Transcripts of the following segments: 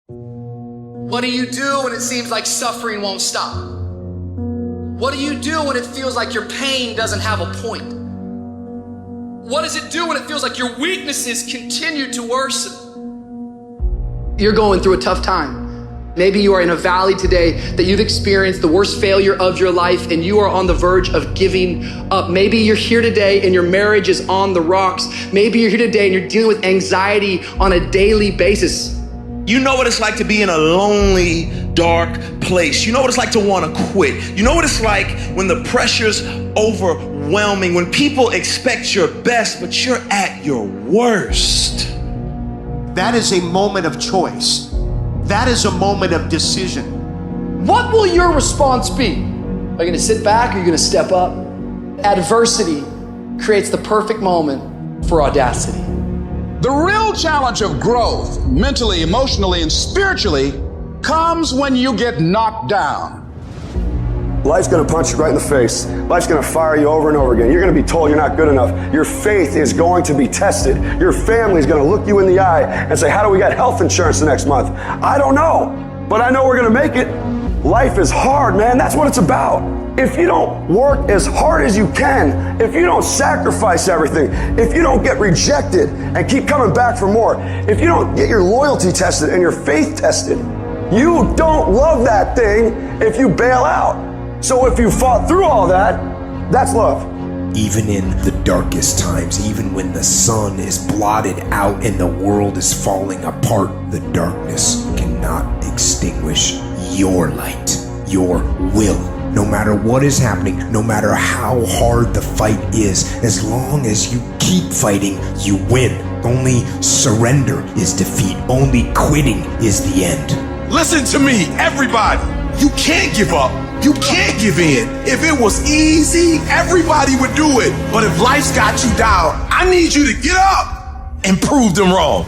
What do you do when it seems like suffering won't stop? What do you do when it feels like your pain doesn't have a point? What does it do when it feels like your weaknesses continue to worsen? You're going through a tough time. Maybe you are in a valley today that you've experienced the worst failure of your life and you are on the verge of giving up. Maybe you're here today and your marriage is on the rocks. Maybe you're here today and you're dealing with anxiety on a daily basis. You know what it's like to be in a lonely, dark place. You know what it's like to want to quit. You know what it's like when the pressure's overwhelming, when people expect your best, but you're at your worst. That is a moment of choice. That is a moment of decision. What will your response be? Are you going to sit back or are you going to step up? Adversity creates the perfect moment for audacity. The real challenge of growth, mentally, emotionally, and spiritually, comes when you get knocked down. Life's gonna punch you right in the face. Life's gonna fire you over and over again. You're gonna be told you're not good enough. Your faith is going to be tested. Your family's gonna look you in the eye and say, how do we get health insurance the next month? I don't know, but I know we're gonna make it. Life is hard, man. That's what it's about. If you don't work as hard as you can, if you don't sacrifice everything, if you don't get rejected and keep coming back for more, if you don't get your loyalty tested and your faith tested, you don't love that thing if you bail out. So if you fought through all that, that's love. Even in the darkest times, even when the sun is blotted out and the world is falling apart, the darkness cannot extinguish your light, your will. No matter what is happening, no matter how hard the fight is, as long as you keep fighting, you win. Only surrender is defeat. Only quitting is the end. Listen to me, everybody. You can't give up. You can't give in. If it was easy, everybody would do it. But if life's got you down, I need you to get up and prove them wrong.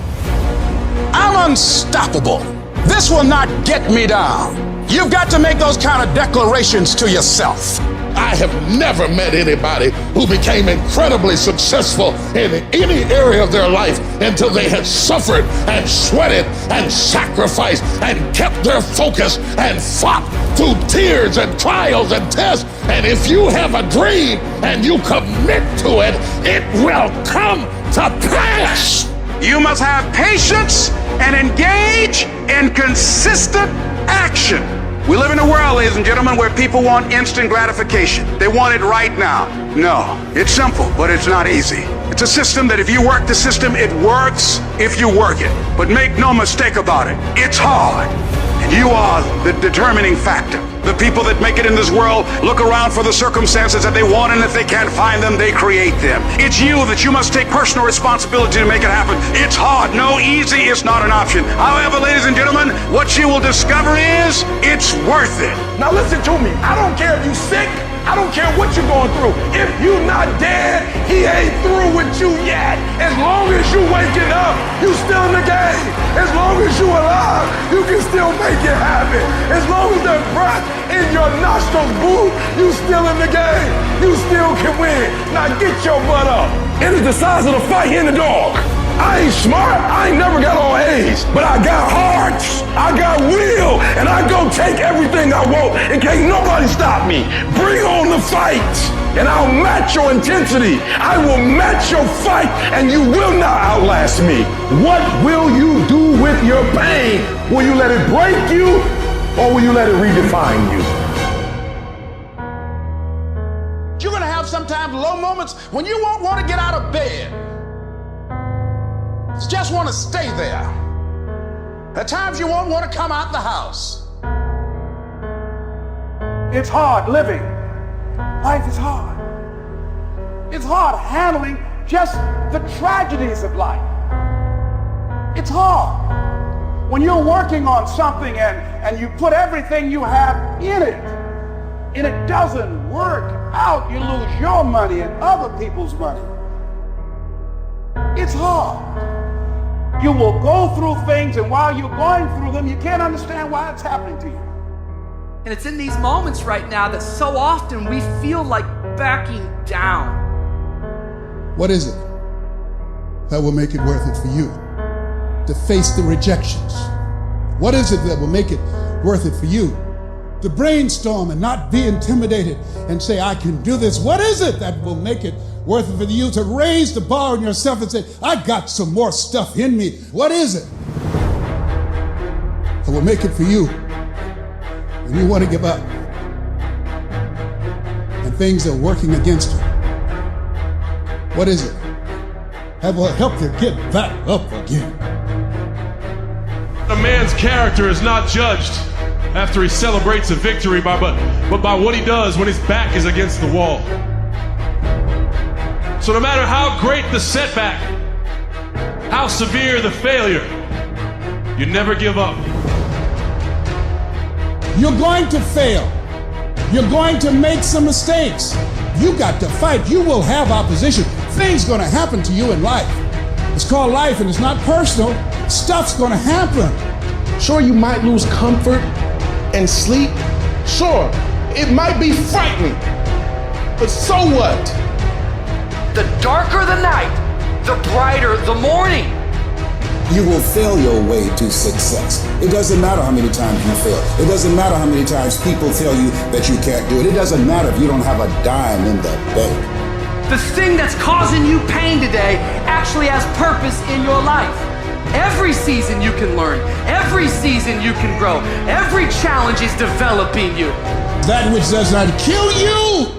I'm unstoppable. This will not get me down. You've got to make those kind of declarations to yourself. I have never met anybody who became incredibly successful in any area of their life until they had suffered and sweated and sacrificed and kept their focus and fought through tears and trials and tests. And if you have a dream and you commit to it, it will come to pass. You must have patience and engage in consistent action. We live in a world, ladies and gentlemen, where people want instant gratification. They want it right now. No, it's simple, but it's not easy. It's a system that if you work the system, it works if you work it. But make no mistake about it, it's hard. And you are the determining factor. The people that make it in this world look around for the circumstances that they want, and if they can't find them, they create them. It's you that you must take personal responsibility to make it happen. It's hard. No, easy is not an option. However, ladies and gentlemen, what you will discover is it's worth it. Now listen to me. I don't care if you're sick. I don't care what you're going through. If you're not dead, he ain't through with you yet. As long as you waking up, you still in the game. As long as you alive, you can still make it happen. As long as that breath in your nostrils move, you still in the game. You still can win. Now get your butt up. It is the size of the fight in the dog. I ain't smart, I ain't never got on A's, but I got heart, I got will, and I go take everything I want, and can't nobody stop me. Bring on the fight, and I'll match your intensity. I will match your fight, and you will not outlast me. What will you do with your pain? Will you let it break you, or will you let it redefine you? You're going to have sometimes low moments when you won't want to get out of bed. You just want to stay there. At times you won't want to come out the house. It's hard living. Life is hard. It's hard handling just the tragedies of life. It's hard when you're working on something and you put everything you have in it, and it doesn't work out. You lose your money and other people's money. It's hard. You will go through things, and while you're going through them, you can't understand why it's happening to you. And it's in these moments right now that so often we feel like backing down. What is it that will make it worth it for you to face the rejections, What is it that will make it worth it for you? To brainstorm and not be intimidated and say, I can do this. What is it that will make it worth it for you to raise the bar on yourself and say, I got some more stuff in me? What is it that will make it for you when you want to give up and things are working against you? What is it that will help you get back up again? A man's character is not judged after he celebrates a victory, but by what he does when his back is against the wall. So no matter how great the setback, how severe the failure, you never give up. You're going to fail. You're going to make some mistakes. You got to fight. You will have opposition. Things going to happen to you in life. It's called life and it's not personal. Stuff's going to happen. Sure, you might lose comfort and sleep. Sure, it might be frightening, but so what? The darker the night, the brighter the morning. You will fail your way to success. It doesn't matter how many times you fail. It doesn't matter how many times people tell you that you can't do it. It doesn't matter if you don't have a dime in the bank. The thing that's causing you pain today actually has purpose in your life. Every season you can learn. Every season you can grow. Every challenge is developing you. That which does not kill you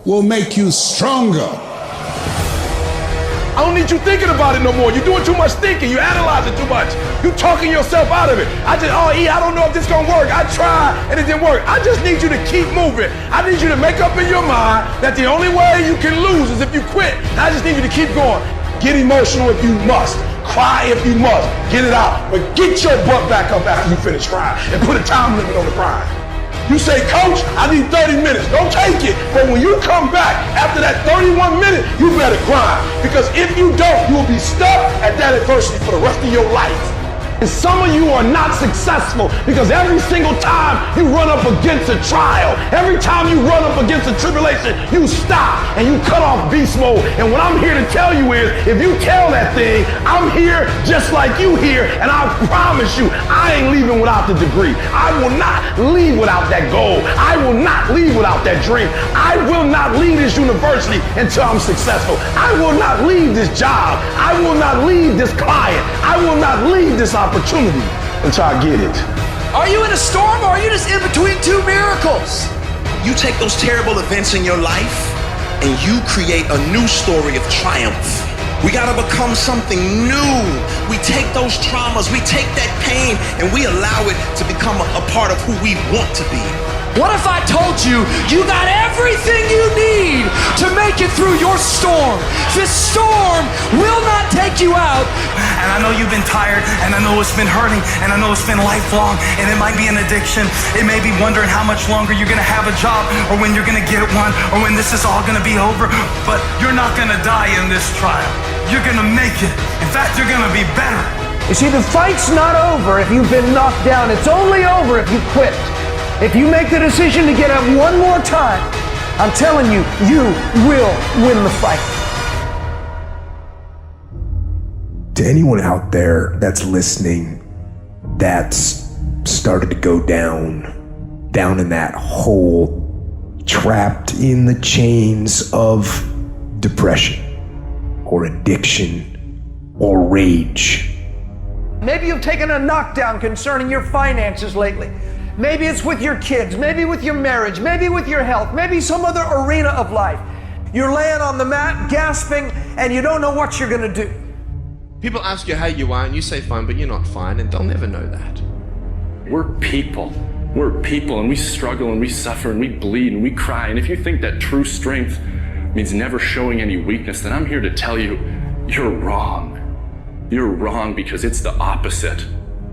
will make you stronger. I don't need you thinking about it no more. You're doing too much thinking. You're analyzing too much. You're talking yourself out of it. I don't know if this gonna work. I tried and it didn't work. I just need you to keep moving. I need you to make up in your mind that the only way you can lose is if you quit. I just need you to keep going. Get emotional if you must. Cry if you must. Get it out. But get your butt back up after you finish crying and put a time limit on the crying. You say, Coach, I need 30 minutes. Don't take it. But when you come back after that 31 minutes, you better grind. Because if you don't, you will be stuck at that adversity for the rest of your life. And some of you are not successful because every single time you run up against a trial, every time you run up against a tribulation, you stop and you cut off beast mode. And what I'm here to tell you is, if you tell that thing, I'm here just like you here, and I promise you, I ain't leaving without the degree. I will not leave without that goal. I will not leave without that dream. I will not leave this university until I'm successful. I will not leave this job. I will not leave this client. I will not leave this opportunity until I get it. Are you in a storm or are you just in between two miracles? You take those terrible events in your life and you create a new story of triumph. We gotta become something new. We take those traumas, we take that pain, and we allow it to become a part of who we want to be. What if I told you you got everything you need to make it through your storm? This storm will not take you out. And I know you've been tired, and I know it's been hurting, and I know it's been lifelong, and it might be an addiction. It may be wondering how much longer you're gonna have a job, or when you're gonna get one, or when this is all gonna be over. But you're not gonna die in this trial. You're gonna make it. In fact, you're gonna be better. You see, the fight's not over if you've been knocked down. It's only over if you quit. If you make the decision to get up one more time, I'm telling you, you will win the fight. To anyone out there that's listening, that's started to go down in that hole, trapped in the chains of depression or addiction or rage. Maybe you've taken a knockdown concerning your finances lately. Maybe it's with your kids, maybe with your marriage, maybe with your health, maybe some other arena of life. You're laying on the mat, gasping, and you don't know what you're gonna do. People ask you how you are, and you say fine, but you're not fine, and they'll never know that. We're people, and we struggle, and we suffer, and we bleed, and we cry. And if you think that true strength means never showing any weakness, then I'm here to tell you, you're wrong. You're wrong, because it's the opposite.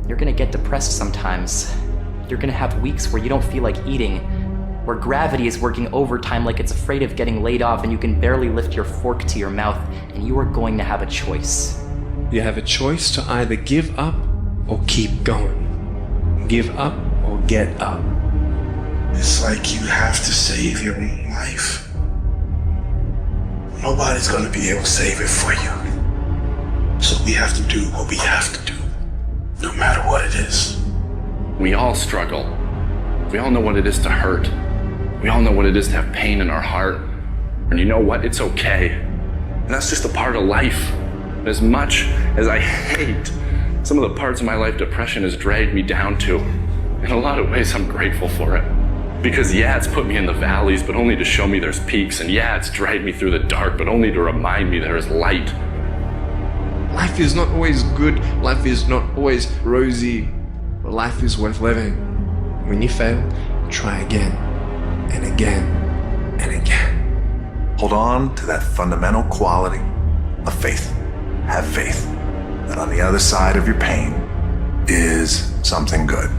You're gonna get depressed sometimes. You're gonna have weeks where you don't feel like eating, where gravity is working overtime like it's afraid of getting laid off and you can barely lift your fork to your mouth, and you are going to have a choice. You have a choice to either give up or keep going. Give up or get up. It's like you have to save your own life. Nobody's gonna be able to save it for you. So we have to do what we have to do, no matter what it is. We all struggle. We all know what it is to hurt. We all know what it is to have pain in our heart. And you know what? It's okay. And that's just a part of life. As much as I hate some of the parts of my life depression has dragged me down to, in a lot of ways I'm grateful for it. Because yeah, it's put me in the valleys, but only to show me there's peaks. And yeah, it's dragged me through the dark, but only to remind me there is light. Life is not always good. Life is not always rosy. But life is worth living. When you fail, try again and again and again. Hold on to that fundamental quality of faith. Have faith that on the other side of your pain is something good.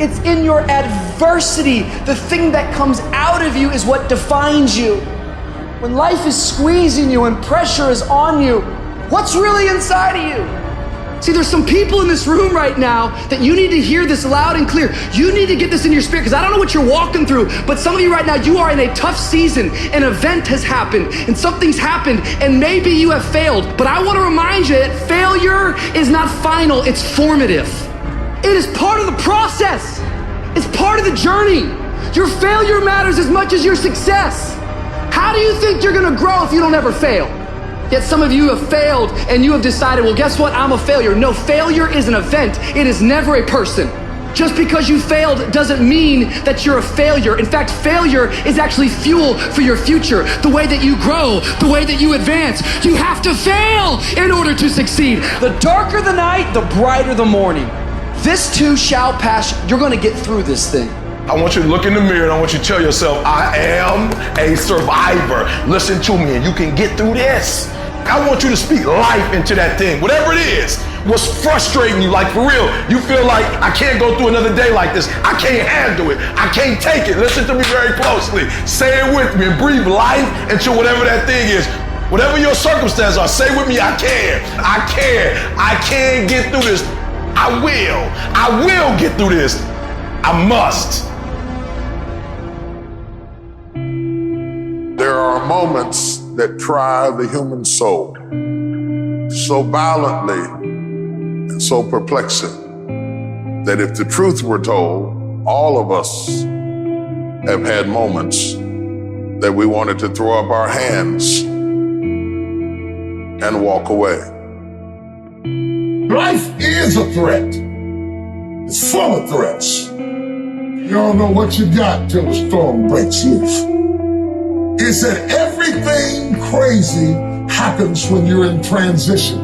It's in your adversity. The thing that comes out of you is what defines you. When life is squeezing you and pressure is on you, what's really inside of you? See, there's some people in this room right now that you need to hear this loud and clear. You need to get this in your spirit, because I don't know what you're walking through, but some of you right now, you are in a tough season. An event has happened and something's happened, and maybe you have failed. But I want to remind you that failure is not final, it's formative. It is part of the process. It's part of the journey. Your failure matters as much as your success. How do you think you're gonna grow if you don't ever fail? Yet some of you have failed and you have decided, well, guess what? I'm a failure. No, failure is an event. It is never a person. Just because you failed doesn't mean that you're a failure. In fact, failure is actually fuel for your future. The way that you grow, the way that you advance. You have to fail in order to succeed. The darker the night, the brighter the morning. This too shall pass. You're gonna get through this thing. I want you to look in the mirror and I want you to tell yourself, I am a survivor. Listen to me and you can get through this. I want you to speak life into that thing, whatever it is. What's frustrating you, like for real, you feel like I can't go through another day like this. I can't handle it. I can't take it. Listen to me very closely. Say it with me and breathe life into whatever that thing is. Whatever your circumstances are, say with me, I can. I can. I can get through this. I will get through this. I must. There are moments that try the human soul so violently and so perplexing that if the truth were told, all of us have had moments that we wanted to throw up our hands and walk away. Life is a threat. It's full of threats. You don't know what you got till the storm breaks loose. It's that everything crazy happens when you're in transition.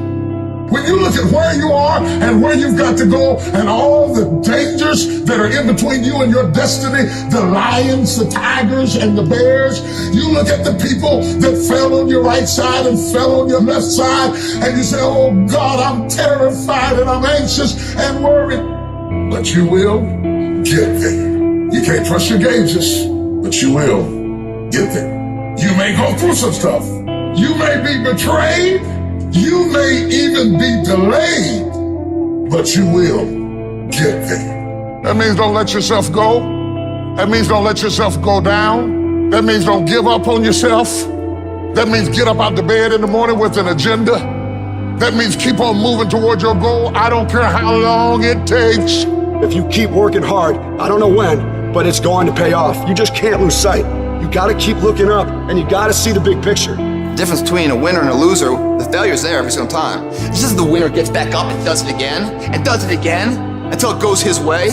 When you look at where you are and where you've got to go and all the dangers that are in between you and your destiny, the lions, the tigers, and the bears, you look at the people that fell on your right side and fell on your left side, and you say, oh God, I'm terrified and I'm anxious and worried. But you will get there. You can't trust your gauges, but you will get there. You may go through some stuff. You may be betrayed. You may even be delayed, but you will get there. That means don't let yourself go. That means don't let yourself go down. That means don't give up on yourself. That means get up out the bed in the morning with an agenda. That means keep on moving toward your goal. I don't care how long it takes. If you keep working hard, I don't know when, but it's going to pay off. You just can't lose sight. You gotta keep looking up and you gotta see the big picture. The difference between a winner and a loser, the failure's there every single time. It's just the winner gets back up and does it again, and does it again, until it goes his way.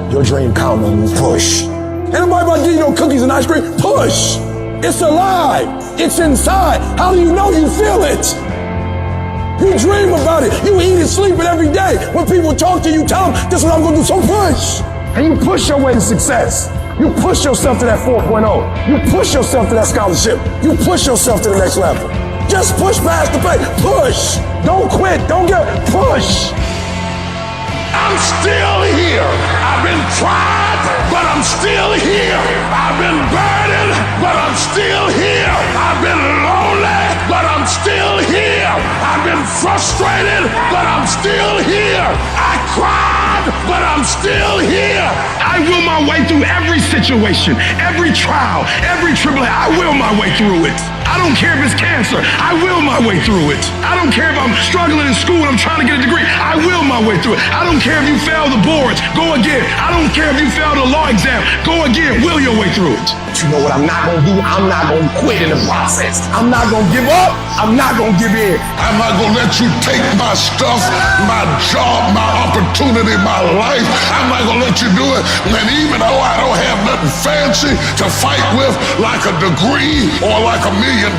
Your dream come when you push. Anybody about to give you no cookies and ice cream? Push. It's alive. It's inside. How do you know you feel it? You dream about it. You eat and sleep it every day. When people talk to you, tell them, this is what I'm gonna do, so push. And you push your way to success. You push yourself to that 4.0. You push yourself to that scholarship. You push yourself to the next level. Just push past the pain. Push. Don't quit. Don't get push. I'm still here. I've been tried, but I'm still here. I've been burdened, but I'm still here. I've been lonely, but I'm still here. I've been frustrated, but I'm still here. I cried, but I'm still here. I will my way through every situation, every trial, every tribulation. I will my way through it. I don't care if it's cancer. I will my way through it. I don't care if I'm struggling in school and I'm trying to get a degree. I will my way through it. I don't care if you fail the boards. Go again. I don't care if you fail the law exam. Go again. Will your way through it. But you know what I'm not going to do? I'm not going to quit in the process. I'm not going to give up. I'm not going to give in. I'm not going to let you take my stuff, my job, my opportunity, my life. I'm not going to let you do it. And even though I don't have nothing fancy to fight with, like a degree or like $1 million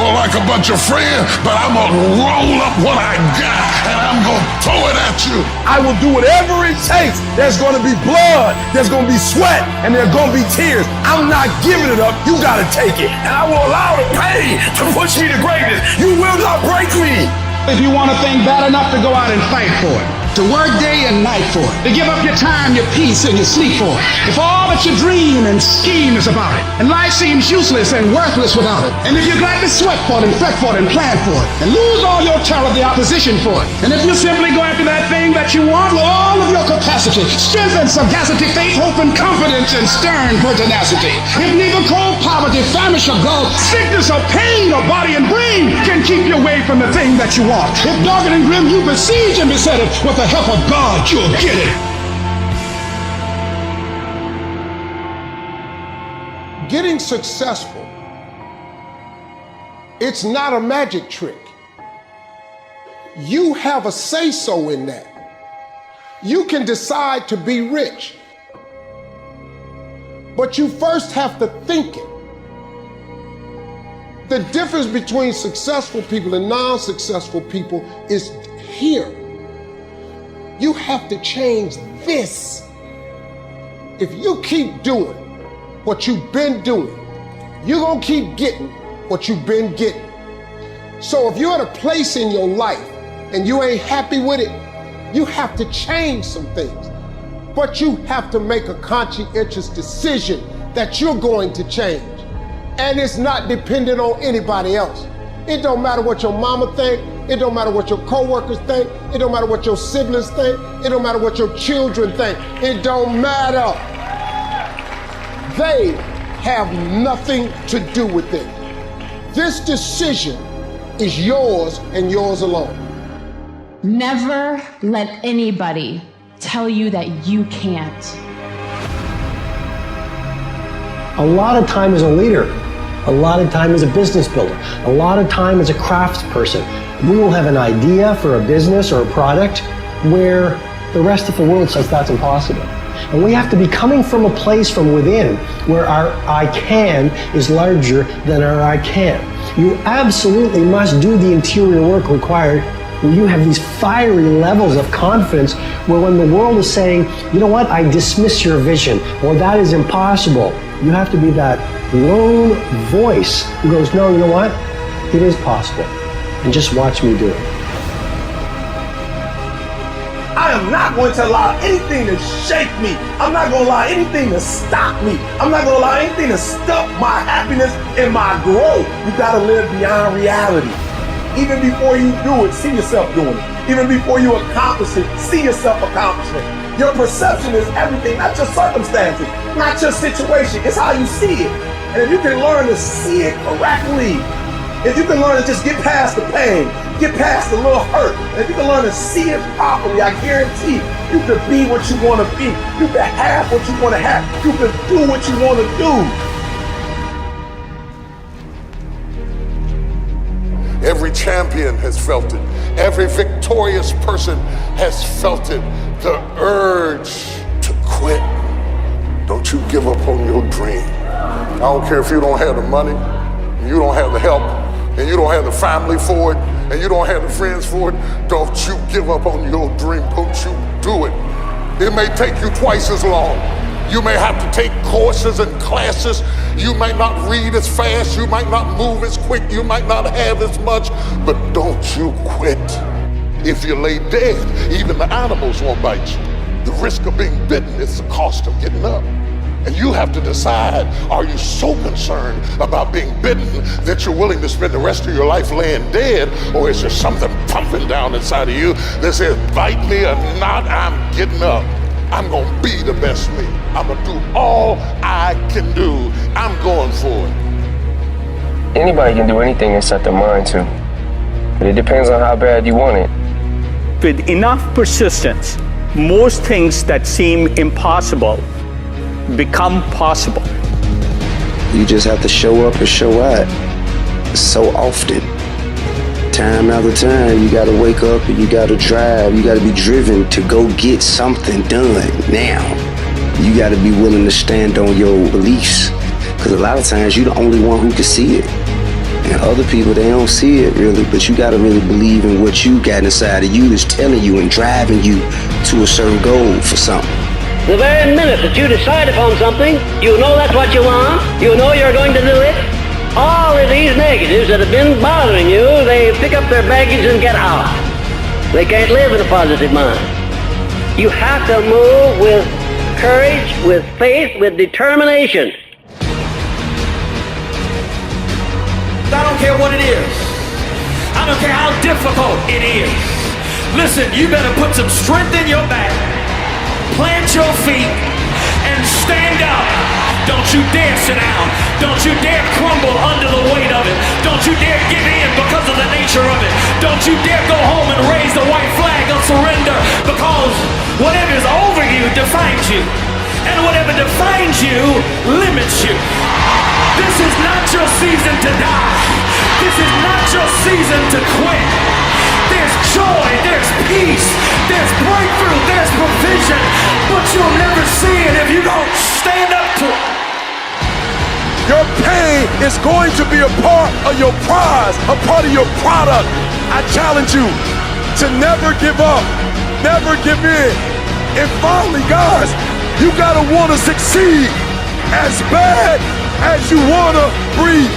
or like a bunch of friends, but I'm going to roll up what I got and I'm going to throw it at you. I will do whatever it takes. There's going to be blood. There's going to be sweat. And there's going to be tears. I'm not giving it up. You got to take it. And I will allow the pain to push me to greatness. You will not break me. If you want a thing bad enough to go out and fight for it, to work day and night for it, to give up your time, your peace, and your sleep for it, if all that you dream and scheme is about it, and life seems useless and worthless without it, and if you gladly sweat for it and fret for it and plan for it, and lose all your terror of the opposition for it, and if you simply go after that thing that you want with all of your capacity, strength and sagacity, faith, hope and confidence, and stern pertinacity, if neither cold poverty, famish or gulf, sickness or pain or body and brain can keep you away from the thing that you want, if dark and grim you besiege and beset it with the help of God, you'll get it. Getting successful, it's not a magic trick. You have a say-so in that. You can decide to be rich, but you first have to think it. The difference between successful people and non-successful people is here. You have to change this. If you keep doing what you've been doing, you're gonna keep getting what you've been getting. So if you're at a place in your life and you ain't happy with it, you have to change some things. But you have to make a conscientious decision that you're going to change. And it's not dependent on anybody else. It don't matter what your mama think. It don't matter what your coworkers think. It don't matter what your siblings think. It don't matter what your children think. It don't matter. They have nothing to do with it. This decision is yours and yours alone. Never let anybody tell you that you can't. A lot of time as a leader, a lot of time as a business builder, a lot of time as a craftsperson, we will have an idea for a business or a product where the rest of the world says that's impossible. And we have to be coming from a place from within where our I can is larger than our I can. You absolutely must do the interior work required where you have these fiery levels of confidence where when the world is saying, you know what, I dismiss your vision, or that is impossible, you have to be that lone voice who goes, no, you know what, it is possible, and just watch me do it. I am not going to allow anything to shake me. I'm not going to allow anything to stop me. I'm not going to allow anything to stop my happiness and my growth. You got to live beyond reality. Even before you do it, see yourself doing it. Even before you accomplish it, see yourself accomplishing it. Your perception is everything, not your circumstances, not your situation. It's how you see it. And if you can learn to see it correctly, if you can learn to just get past the pain, get past the little hurt, and if you can learn to see it properly, I guarantee you can be what you want to be. You can have what you want to have. You can do what you want to do. Every champion has felt it. Every victorious person has felt it. The urge to quit. Don't you give up on your dream. I don't care if you don't have the money, and you don't have the help, and you don't have the family for it, and you don't have the friends for it. Don't you give up on your dream. Don't you do it. It may take you twice as long. You may have to take courses and classes. You might not read as fast. You might not move as quick. You might not have as much, but don't you quit. If you lay dead, even the animals won't bite you. The risk of being bitten is the cost of getting up. And you have to decide, are you so concerned about being bitten that you're willing to spend the rest of your life laying dead? Or is there something pumping down inside of you that says, bite me or not, I'm getting up. I'm gonna be the best me. I'm gonna do all I can do. I'm going for it. Anybody can do anything they set their mind to. But it depends on how bad you want it. With enough persistence, most things that seem impossible become possible. You just have to show up and show out so often. Time after time, you gotta wake up and you gotta drive. You gotta be driven to go get something done now. You gotta be willing to stand on your beliefs. Because a lot of times you're the only one who can see it. And other people, they don't see it really, but you gotta really believe in what you got inside of you that's telling you and driving you to a certain goal for something. The very minute that you decide upon something, you know that's what you want, you know you're going to do it. All of these negatives that have been bothering you, they pick up their baggage and get out. They can't live in a positive mind. You have to move with courage, with faith, with determination. I don't care what it is. I don't care how difficult it is. Listen, you better put some strength in your back, plant your feet, and stand up. Don't you dare sit down. Don't you dare crumble under the weight of it. Don't you dare give in because of the nature of it. Don't you dare go home and raise the white flag of surrender, because whatever is over you defines you. And whatever defines you limits you. This is not your season to die. This is not your season to quit. There's joy, there's peace, there's breakthrough, there's provision, but you'll never see it if you don't stand up to it. Your pain is going to be a part of your prize, a part of your product. I challenge you to never give up, never give in. And finally, guys, you gotta wanna succeed as bad as you wanna breathe.